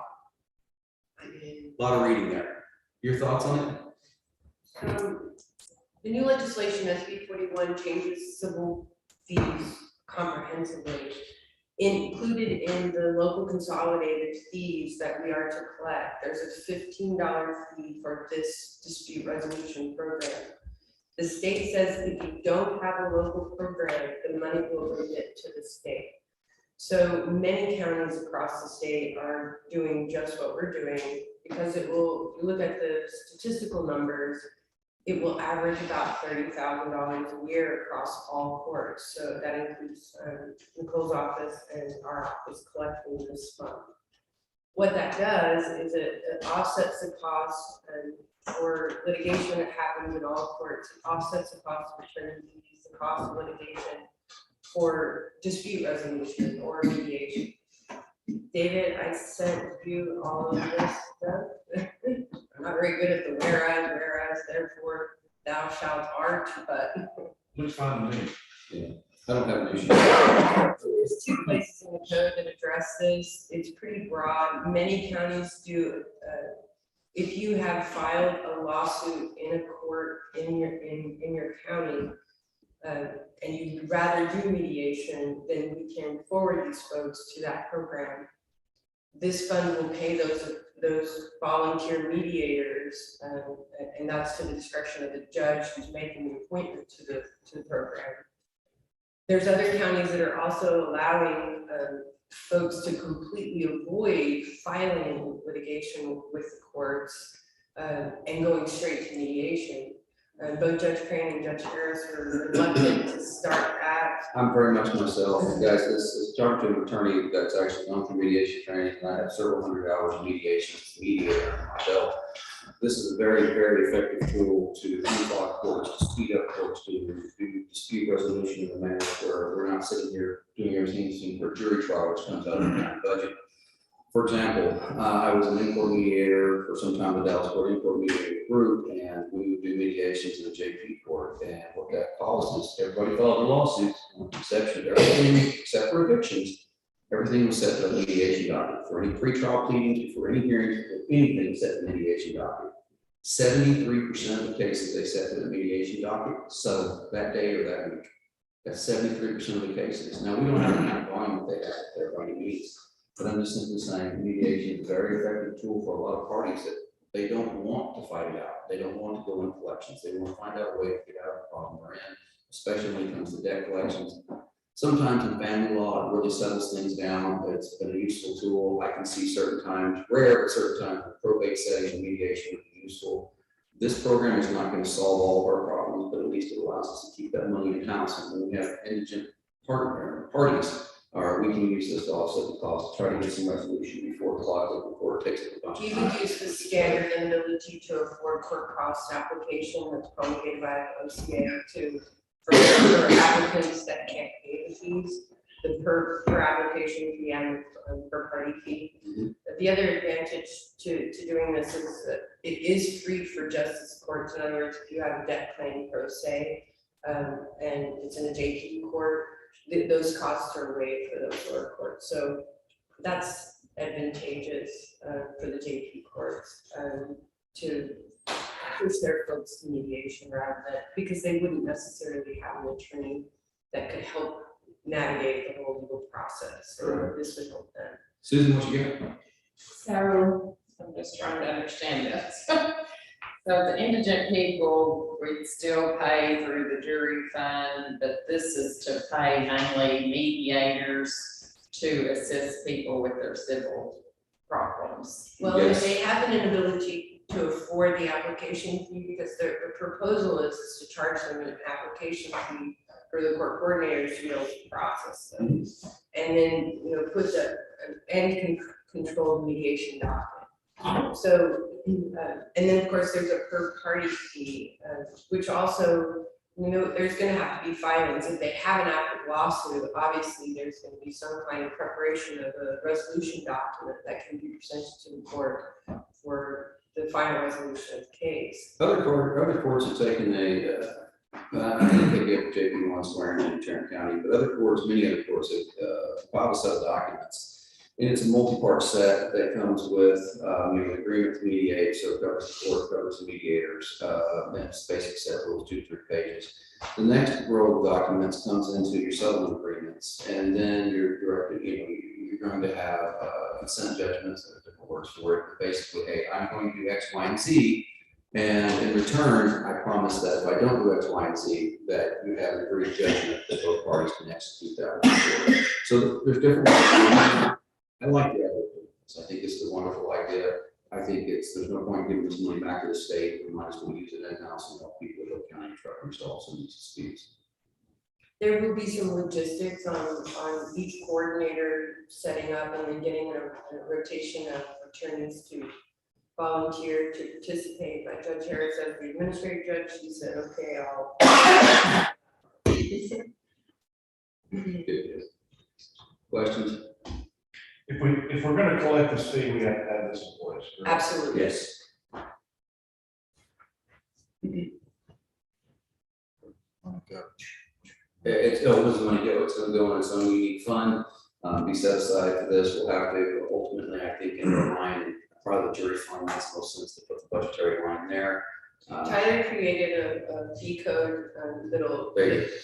A lot of reading there. Your thoughts on it? The new legislation, SB 41, changes civil fees comprehensively. Included in the local consolidated fees that we are to collect, there's a $15 fee for this dispute resolution program. The state says if you don't have a local program, the money will remit to the state. So many counties across the state are doing just what we're doing because it will, if you look at the statistical numbers, it will average about $30,000 a year across all courts. So that includes Nicole's office and our office collecting this fund. What that does is it offsets the cost for litigation that happens in all courts. It offsets the cost of attorney fees, the cost of litigation for dispute resolution or mediation. David, I sent you all of this stuff. I'm not very good at the whereas, therefore, thou shalt art, but. Looks fine to me. Yeah, I don't have an issue. There's 2 places in the code that address this. It's pretty broad. Many counties do. If you have filed a lawsuit in a court in your county, and you'd rather do mediation, then we can forward these folks to that program. This fund will pay those volunteer mediators, and that's to the discretion of the judge who's making the appointment to the program. There's other counties that are also allowing folks to completely avoid filing litigation with the courts and going straight to mediation. Both Judge Crane and Judge Harris were reluctant to start that. I'm very much myself, and guys, this is talking to an attorney that's actually gone through mediation training, and I have several hundred hours of mediation as a mediator under my belt. This is a very, very effective tool to unblock courts, to speed up courts, to do dispute resolution in a manner where we're not sitting here doing everything for jury trial, which comes out of the county budget. For example, I was an in-court mediator for some time with Dallas Court in-court mediator group, and we would do mediations in the JP court. And what that caused is everybody filed their lawsuits, with the exception of everything except for evictions. Everything was set to a mediation docket for any pretrial pleadings, for any hearings, for anything set to mediation docket. 73% of the cases they set to the mediation docket settled that day or that week. That's 73% of the cases. Now, we don't have the kind of volume that they have that everybody needs, but I'm just simply saying mediation is a very effective tool for a lot of parties that they don't want to fight it out. They don't want to go in collections. They want to find out a way to get out of the problem they're in, especially when it comes to debt collections. Sometimes in family law, it really settles things down. It's been a useful tool. I can see certain times, rare, but certain times, probate settings and mediation would be useful. This program is not going to solve all of our problems, but at least it allows us to keep that money in house. And when we have indigent parties, or we can use this to offset the cost, to try to get some resolution before the clock, before it takes a bunch of You time. would use the standard ability to afford court cost application that's promulgated by OCA for applicants that can't pay the fees. The per application fee and per party fee. But the other advantage to doing this is that it is free for justice courts. In other words, if you have a debt claim pro se, and it's in a JP court, those costs are waived for those lower courts. So that's advantageous for the JP courts to push their folks to mediation rather than, because they wouldn't necessarily have an attorney that could help navigate the whole legal process. So this would help them. Susan, what you got? So I'm just trying to understand this. So the indigent people would still pay through the jury fund, but this is to pay mainly mediators to assist people with their civil problems. Well, Yes. they have an inability to afford the application fee because the proposal is to charge them an application fee for the court coordinators to be able to process them. And then, put and control mediation docket. So, and then of course, there's a per party fee, which also, there's gonna have to be filings. If they have an active lawsuit, obviously there's gonna be some kind of preparation of a resolution document that can be presented to the court for the final resolution of the case. Other courts have taken I think they give JP one swearing in Tarrant County, but many other courts have filed a set of documents. And it's a multi-part set that comes with, an agreement to mediate, so it covers the court, covers the mediators, and it's basic set rules, 2 to 3 pages. The next row of documents comes into your settlement agreements, and then you're going to have consent judgments and different words for it. Basically, hey, I'm going to do X, Y, and Z. And in return, I promise that if I don't do X, Y, and Z, that you have an agreed judgment that both parties can execute that. So there's different ways. I like the idea. So I think this is a wonderful idea. I think there's no point giving this money back to the state. We might as well use it in-house and help people with county truck themselves in these disputes. There will be some logistics on each coordinator setting up and then getting a rotation of attorneys to volunteer to participate. Like Judge Harris as the administrative judge, she said, okay, I'll. Questions? If we're gonna collect this fee, we have to have this in place. correct? Absolutely. Yes. Where's the money go? It's gonna go in its own unique fund, be set aside for this. We'll have to ultimately, I think, in our mind, part of the jury fund, makes no sense to put the budgetary line there. Tyler created a fee code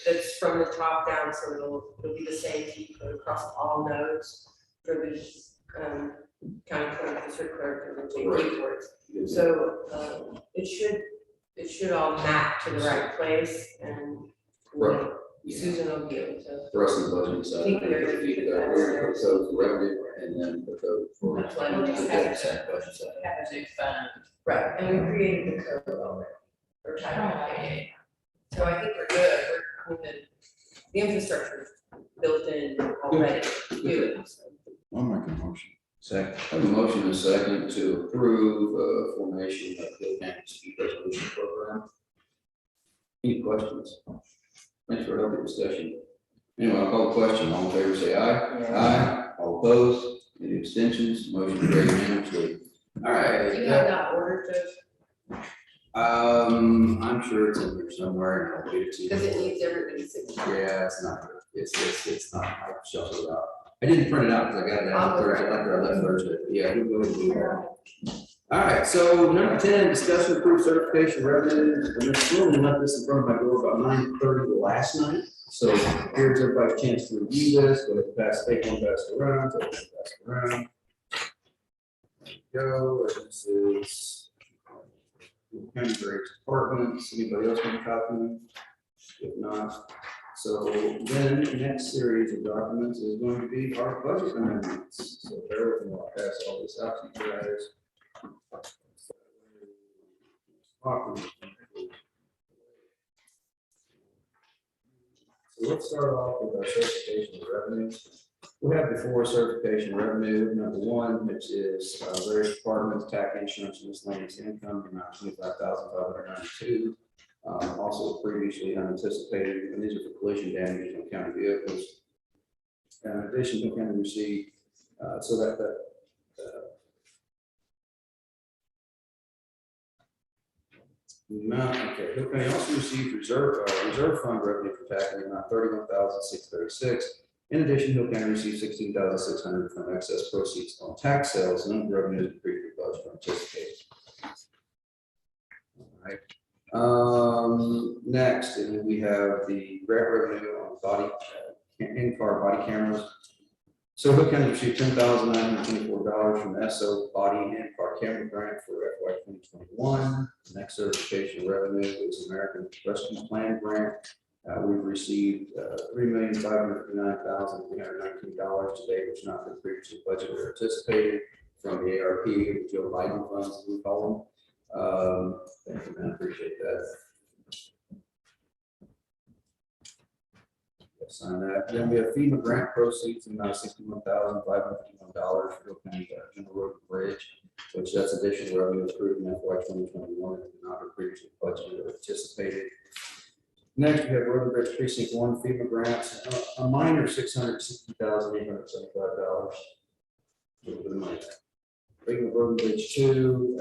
that's from the top down, so it'll be the same fee code across all nodes for the county clerk, district clerk, and the JP courts. So it should all map to the right place, and Susan will be able to. For us in the budget, so we're gonna put code for revenue and then the code for. That's why we just have a big fund. Right, and we created the code already, or Tyler. So I think we're good. The infrastructure is built in already. Good. I'll make a motion. Second. I have a motion and a second to approve formation of the County Dispute Resolution Program. Any questions? Thanks for a healthy discussion. Anyway, I'll call the question. All in favor, say aye. Aye. All opposed? Any abstentions? Motion carried unanimously. All right. Do you have that order, Judge? I'm sure it's in there somewhere. And I'll get it to you. Because it needs everybody's signature. Yeah, it's not. It's not. I shuffled it out. I didn't print it out because I got it I'll out go Thursday, grab it. after I left Thursday. Yeah, we'll go ahead and do that. All right, so number 10, discussion approved certification revenue. And Ms. Wilson left this in front of my door about 9:30 last night. So here's everybody's chance to review this, go ahead and pass, take one, pass it around, take one, pass it around. There you go, this is county various departments. Anybody else want a copy? If not, so then the next series of documents is going to be our budget amendments. So bear with me, I'll pass all this out to you guys. So let's start off with our certification of revenues. We have before certification revenue, number one, which is various departments, tax, insurance, and miscellaneous income, amount $25,592. Also previously unanticipated, and these are for collision damages on county vehicles. In addition, we can receive, so that okay, Hill County also received reserve fund revenue for tax in the amount $31,636. In addition, Hill County received $16,600 from excess proceeds on tax sales and revenues increased for budget anticipated. All right. Next, and then we have the grant revenue on body in-car body cameras. So Hill County received $10,924 from the SO body and car camera grant for FY 2021. The next certification revenue is American Rescue Plan grant. We've received $3,559,319 today, which not been previously budgeted or anticipated from the ARP, the Joe Biden funds, as we call them. Thank you, man, I appreciate that. Sign that. Then we have FEMA grant proceeds in $61,551 for Hill County General Road and Bridge, which that's additional revenue approved in FY 2021 and not previously budgeted or anticipated. Next, we have Road and Bridge Precinct 1 FEMA grants, a minor $660,875. FEMA Road and Bridge 2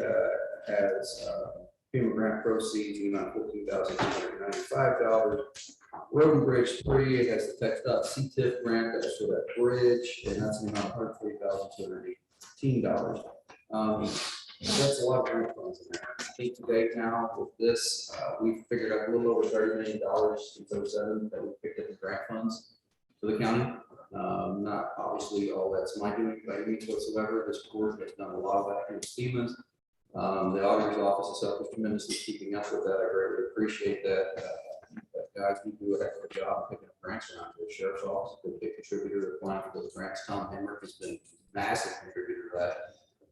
has FEMA grant proceeds in the amount of $14,295. Road and Bridge 3, it has the TxDOT CTIF grant, that's for that bridge, and that's an amount of $140,218. That's a lot of grant funds in there. I think to date now with this, we've figured out a little over $30 million since 2007 that we picked up the grant funds for the county. Not obviously all that's my doing by any means whatsoever. This board has done a lot of that here in Stevens. The auditor's office has helped us tremendously keeping up with that. I greatly appreciate that. Guys, we do a heck of a job picking up grants around here. Sheriff's office has been a big contributor to applying for those grants. Tom Hammer has been a massive contributor to that.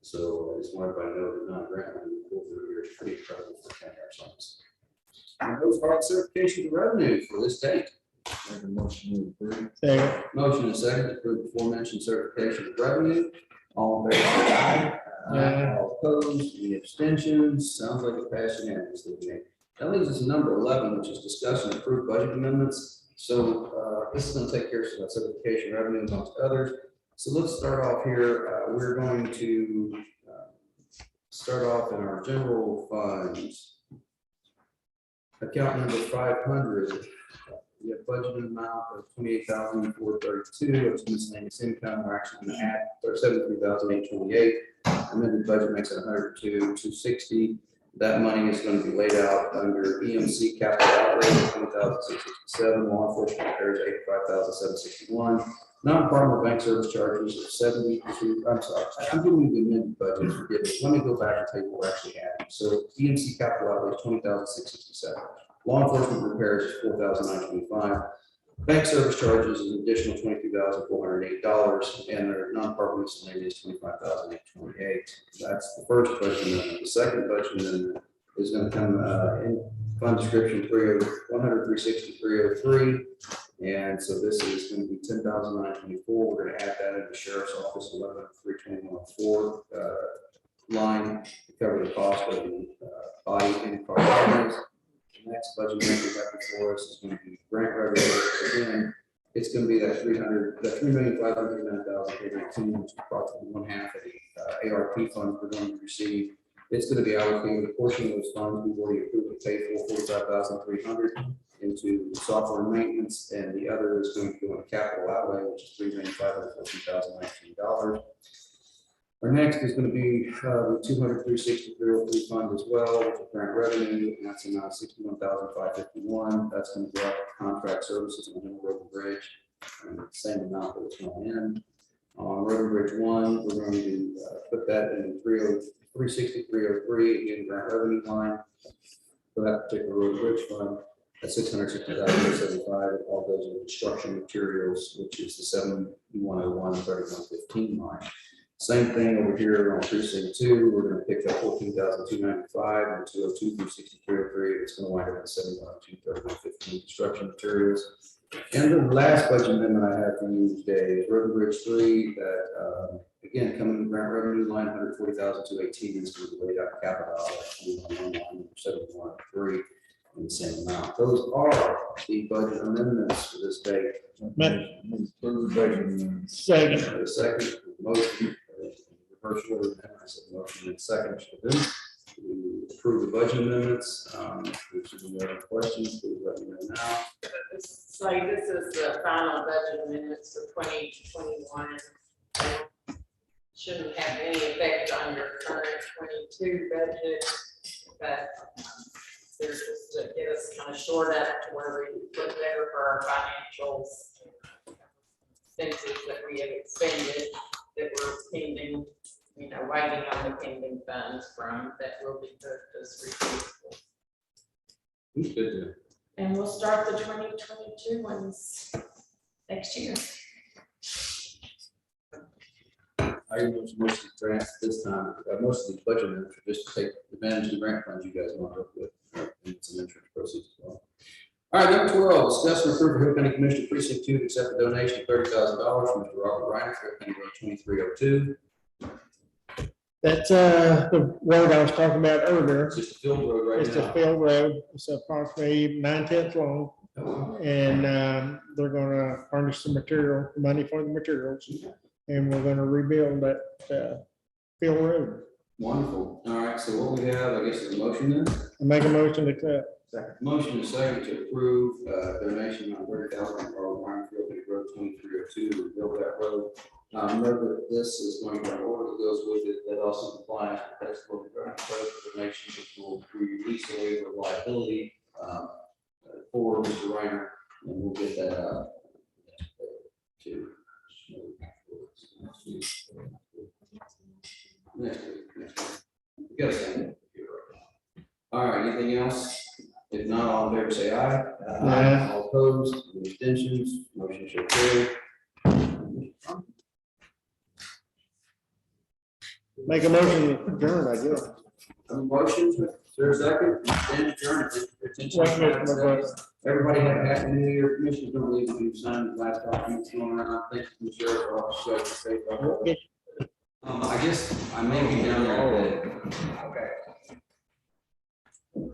So I just want everybody to know that non-grant money we pull through here is pretty incredible for county office. And those are the certification of revenue for this date. Motion to approve. Second. Motion and second to approve the aforementioned certification of revenue. All in favor, say aye. Aye. All opposed, any abstentions? Sounds like it passed unanimously to me. That leaves us to number 11, which is discuss and approve budget amendments. So this is going to take care of some certification revenue amongst others. So let's start off here. We're going to start off in our general funds. Account number 500. We have budgeted amount of $28,432. It's miscellaneous income. We're actually going to add $73,828. Amended budget makes it $102,260. That money is going to be laid out under EMC capital outlay of $20,667. Law enforcement repairs $85,761. Non-departmental bank service charges of $72. I'm sorry, I'm giving you the amended budget. Forgive me. Let me go back and tell you what we're actually adding. So EMC capital outlay is $20,667. Law enforcement repairs is $4,925. Bank service charges is an additional $22,408, and their non-departmental miscellaneous $25,828. That's the first budget amendment. The second budget amendment is going to come in fund description 100-360-303. And so this is going to be $10,924. We're going to add that in the sheriff's office 11-321-4 line to cover the cost of the body and car cameras. The next budget amendment we have before us is going to be grant revenue. Again, it's going to be that $3,509,819, which is approximately one half of the ARP funds we're going to receive. It's going to be allocated. A portion of those funds we've already approved to pay for $45,300. into software maintenance, and the other is going to go into capital outlay, which is $3,514,019. Our next is going to be the 200-36303 fund as well, which is grant revenue, and that's amount 61,551. That's going to go up to contract services on Middle Road and Bridge, and the same amount that was going in. On Road and Bridge 1, we're going to put that in 36303 in grant revenue line for that particular road and bridge fund. At 660,075, it all goes into construction materials, which is the 7101-3115 line. Same thing over here on precinct 2, we're gonna pick up 14,295 and 202-36303. It's gonna wind up at 7102-3115 construction materials. And the last budget amendment I have for you today is Road and Bridge 3, that again, coming in grant revenue line, 140,218 is going to be laid out capital outlay, 7113 in the same amount. Those are the budget amendments for this day. Second. The second motion, reverse order, and I said motion and second to approve the budget amendments. If there's any other questions, please let me know now. So this is the final budget amendments for 2021. Shouldn't have any effect on your current 22 budget, but they're just to get us kind of short up to where we look better for our financials. Expenses that we have expended that we're pending, waiting on the pending funds from that will be purchased receivable. Good. And we'll start the 2022 ones next year. I use most of the grants this time, most of the budget amendments are just to take advantage of the grant funds you guys want to work with, and some insurance proceeds as well. All right, number 12, discuss and approve for Hill County Commissioner Precinct 2 to accept a donation of $30,000 from Mr. Robert Reiner for Hill County Road 2302. That's the road I was talking about earlier. It's just a field road right It's a now. field road. It's approximately 9/10 long. And they're gonna furnish the material, money for the materials. And we're gonna rebuild that field road. Wonderful. All right, so what we have, I guess, is a motion then? I make a motion to accept. Motion is second to approve donation on $30,000 for Reiner for Hill County Road 2302 to rebuild that road. Note that this is going to be an order that goes with it that also complies with that's for the donation, which will release a waiver of liability for Mr. Reiner, and we'll get that out to next week. We got a second. All right, anything else? If not, all in favor say aye. Aye. All opposed, any abstentions, motion shall carry. Make a motion to adjourn, I guess. A motion, is there a second? Stand adjourned. Thank you for your attention. Everybody have a happy new year. Commissioners don't leave if you've signed the last documents going around. Thank you, Mr. Sheriff, for all the safe. I guess I may be down there. Okay.